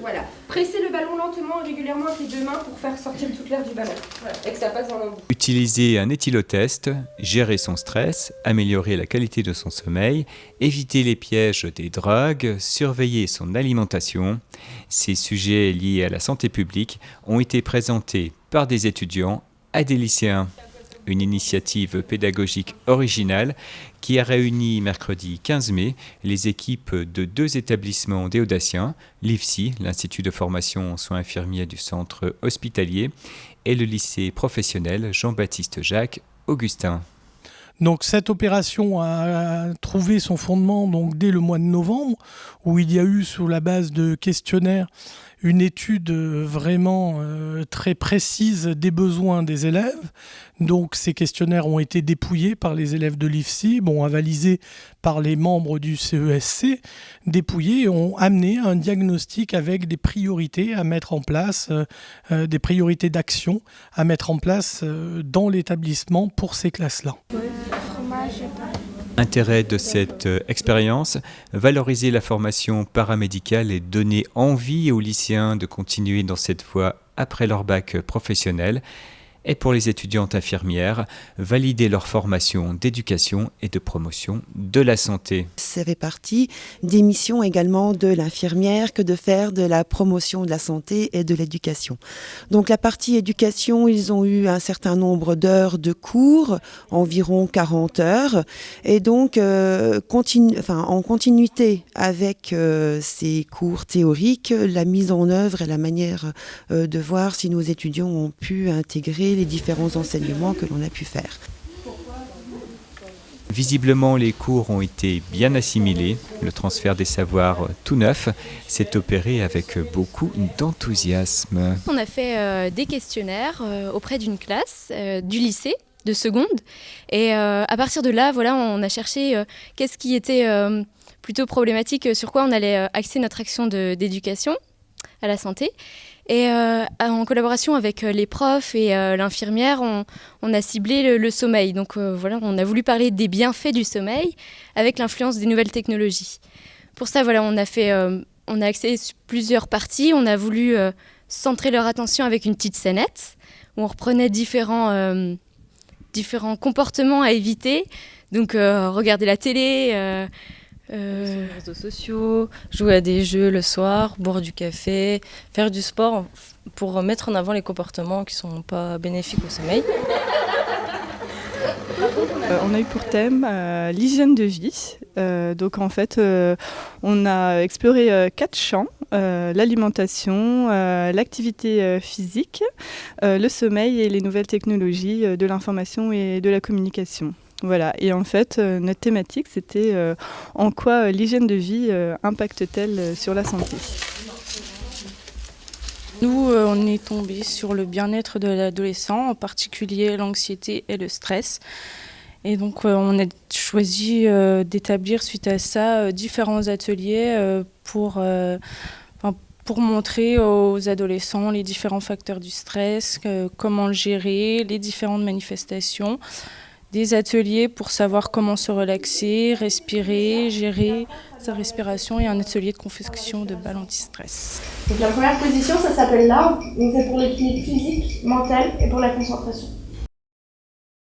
Voilà. Pressez le ballon lentement et régulièrement avec les deux mains pour faire sortir toute l'air du ballon. Voilà. Et que ça passe dans l'embout. Utiliser un éthylotest, gérer son stress, améliorer la qualité de son sommeil, éviter les pièges des drogues, surveiller son alimentation. Ces sujets liés à la santé publique ont été présentés par des étudiants à des lycéens. Une initiative pédagogique originale qui a réuni mercredi 15 mai les équipes de 2 établissements déodaciens, l'IFSI, l'Institut de formation en soins infirmiers du centre hospitalier, et le lycée professionnel Jean-Baptiste Jacques Augustin. Donc cette opération a trouvé son fondement donc, dès le mois de novembre, où il y a eu sous la base de questionnaires une étude vraiment très précise des besoins des élèves. Donc ces questionnaires ont été dépouillés par les élèves de l'IFSI, avalisés par les membres du CESC, dépouillés et ont amené un diagnostic avec des priorités à mettre en place, des priorités d'action à mettre en place dans l'établissement pour ces classes-là. Intérêt de cette expérience, valoriser la formation paramédicale et donner envie aux lycéens de continuer dans cette voie après leur bac professionnel. Et pour les étudiantes infirmières, valider leur formation d'éducation et de promotion de la santé. Ça fait partie des missions également de l'infirmière que de faire de la promotion de la santé et de l'éducation. Donc la partie éducation, ils ont eu un certain nombre d'heures de cours, environ 40 heures. Et donc en continuité avec ces cours théoriques, la mise en œuvre et la manière de voir si nos étudiants ont pu intégrer les différents enseignements que l'on a pu faire. Visiblement, les cours ont été bien assimilés. Le transfert des savoirs tout neuf s'est opéré avec beaucoup d'enthousiasme. On a fait des questionnaires auprès d'une classe du lycée de seconde. Et à partir de là, on a cherché qu'est-ce qui était plutôt problématique, sur quoi on allait axer notre action d'éducation à la santé. Et en collaboration avec les profs et l'infirmière, on a ciblé le sommeil. Donc on a voulu parler des bienfaits du sommeil avec l'influence des nouvelles technologies. Pour ça, on a axé plusieurs parties. On a voulu centrer leur attention avec une petite scénette où on reprenait différents comportements à éviter. Donc regarder la télé, sur les réseaux sociaux, jouer à des jeux le soir, boire du café, faire du sport pour mettre en avant les comportements qui ne sont pas bénéfiques au sommeil. On a eu pour thème l'hygiène de vie. Donc en fait, on a exploré 4 champs, l'alimentation, l'activité physique, le sommeil et les nouvelles technologies de l'information et de la communication. Voilà, et en fait, notre thématique, c'était en quoi l'hygiène de vie impacte-t-elle sur la santé. Nous, on est tombé sur le bien-être de l'adolescent, en particulier l'anxiété et le stress. Et donc, on a choisi d'établir suite à ça différents ateliers pour montrer aux adolescents les différents facteurs du stress, comment le gérer, les différentes manifestations. Des ateliers pour savoir comment se relaxer, respirer, gérer sa respiration et un atelier de confection de balles anti-stress. Donc la première position, ça s'appelle l'arbre. Donc c'est pour l'équilibre physique, mental et pour la concentration.